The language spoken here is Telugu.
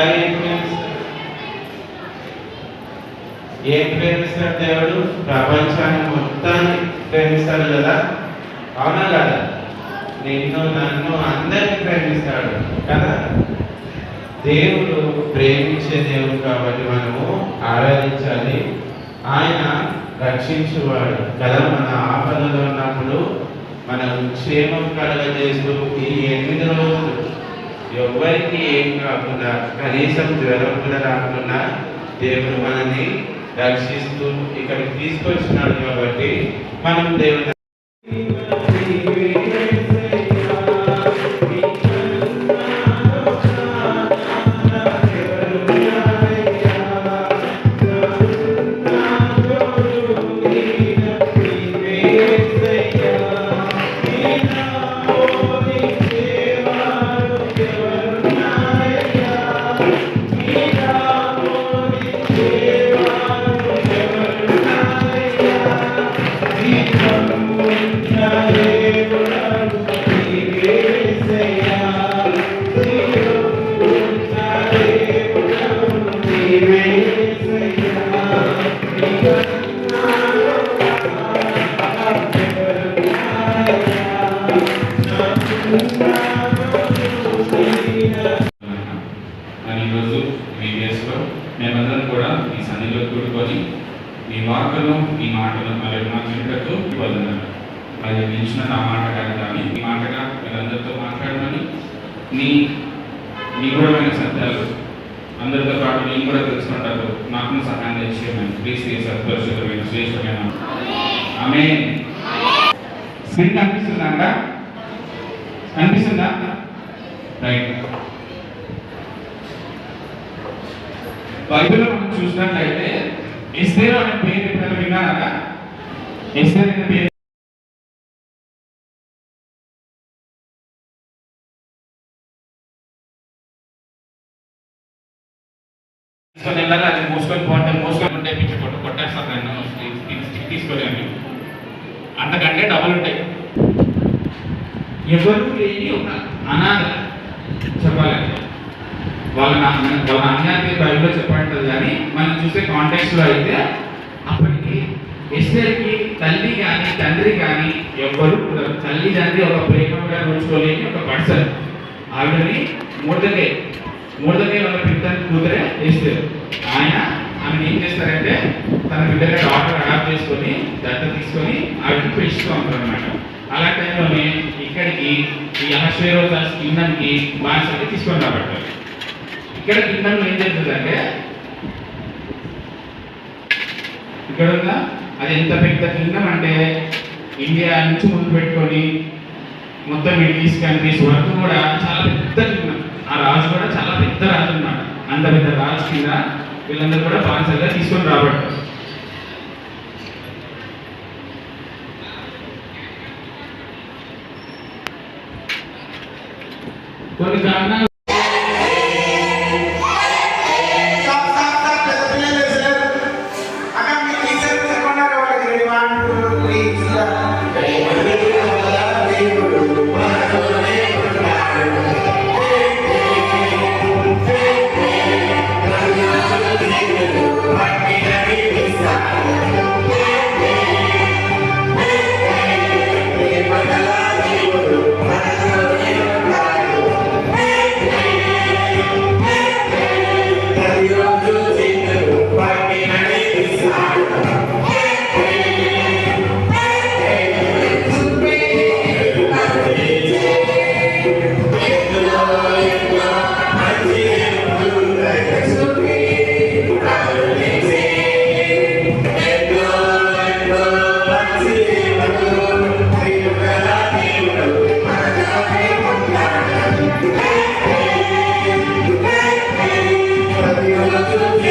మరి ఏం ప్రేమిస్తాడు దేవుడు? ప్రపంచాన్ని మొత్తాన్ని ప్రేమిస్తాడు కదా, అవునా కదా? నిన్ను నన్ను అందరినీ ప్రేమిస్తాడు కదా. దేవుడు ప్రేమించే దేవుడు కాబట్టి మనము ఆరాధించాలి. ఆయన రక్షించువాడు కదా. మన ఆపదలో ఉన్నప్పుడు మన క్షేమం కలగజేస్తూ ఈ 8 రోజులు ఎవరికి ఏం కాకుండా, కనీసం జ్వరం కూడా రాకుండా దేవుడు మనల్ని రక్షిస్తూ ఇక్కడికి తీసుకొచ్చినాడు కాబట్టి మనం దేవుడు ఈరోజు మీ దేశంలో మేమందరం కూడా మీ సన్నిధిలో కూడుకొని మీ వాక్కును ఈ మాటలు మరి మాట్లాడటూ వదలను. మరి నిలిచిన నా మాట కానీ ఈ మాటగా మీరందరితో మాట్లాడమని మీ నిగూఢమైన సత్యాలు అందరితో పాటు నేను కూడా తెలుసుకుంటారు నాకు సహాయం చేసేయమని క్రీస్తు సత్పరిశుద్ధమైన శ్రేష్టమైన ఆమేన్. స్క్రీన్ కనిపిస్తుందా? కనిపిస్తుందా? రైట్. బైబిల్లో మనం చూసినట్లయితే ఎస్తేరు అనే పేరు ఎప్పుడైనా విన్నారా? ఎస్తేరు అనే పేరు అది మోసుకొని పోతే మోసుకొని ఉంటే పిచ్చి కొట్టేస్తారు నన్ను తీసుకోలేని అంతకంటే డబ్బులు ఉంటాయి. ఎవరు లేని ఒక అనాథ చెప్పాలంటే వాళ్ళ నాన్నగారికి బైబిల్లో చెప్పంటారు. కానీ మనం చూసే కాంటెక్స్లో అయితే అప్పటికి ఎస్తేరుకి తల్లి కానీ తండ్రి కానీ ఎవ్వరు ఉండరు. తల్లి తండ్రి ఒక ప్రేమ కూడా రోజుకోలేని ఒక పర్సన్. ఆవిడని మూడదకే వాళ్ళ పెద్ద కూతురే ఎస్తేరు. ఆమెను ఏం చేస్తారంటే తన బిడ్డగా డాక్టర్ అడాప్ట్ చేసుకొని దత్త తీసుకొని ఆవిడని పెంచుతూ ఉంటారు అనమాట. అలా టైంలోనే ఇక్కడికి ఈ అహశ్వేరోజు కింగ్డమ్కి బానిసకి తీసుకొని రాబడతారు. ఇక్కడ కింగ్డమ్లో ఏం జరుగుతుందంటే ఇక్కడ ఉందా అది ఎంత పెద్ద కింగ్డమ్ అంటే ఇండియా నుంచి ముందు పెట్టుకొని మొత్తం మిడిల్ ఈస్ట్ కంట్రీస్ వరకు కూడా చాలా పెద్ద కింగ్డమ్. ఆ రాజు కూడా చాలా పెద్ద రాజు అన్నమాట. అంత పెద్ద రాజు కింద వీళ్ళందరూ కూడా బానిసలుగా తీసుకొని రాబడతారు. కొన్ని కారణాలు Thank you.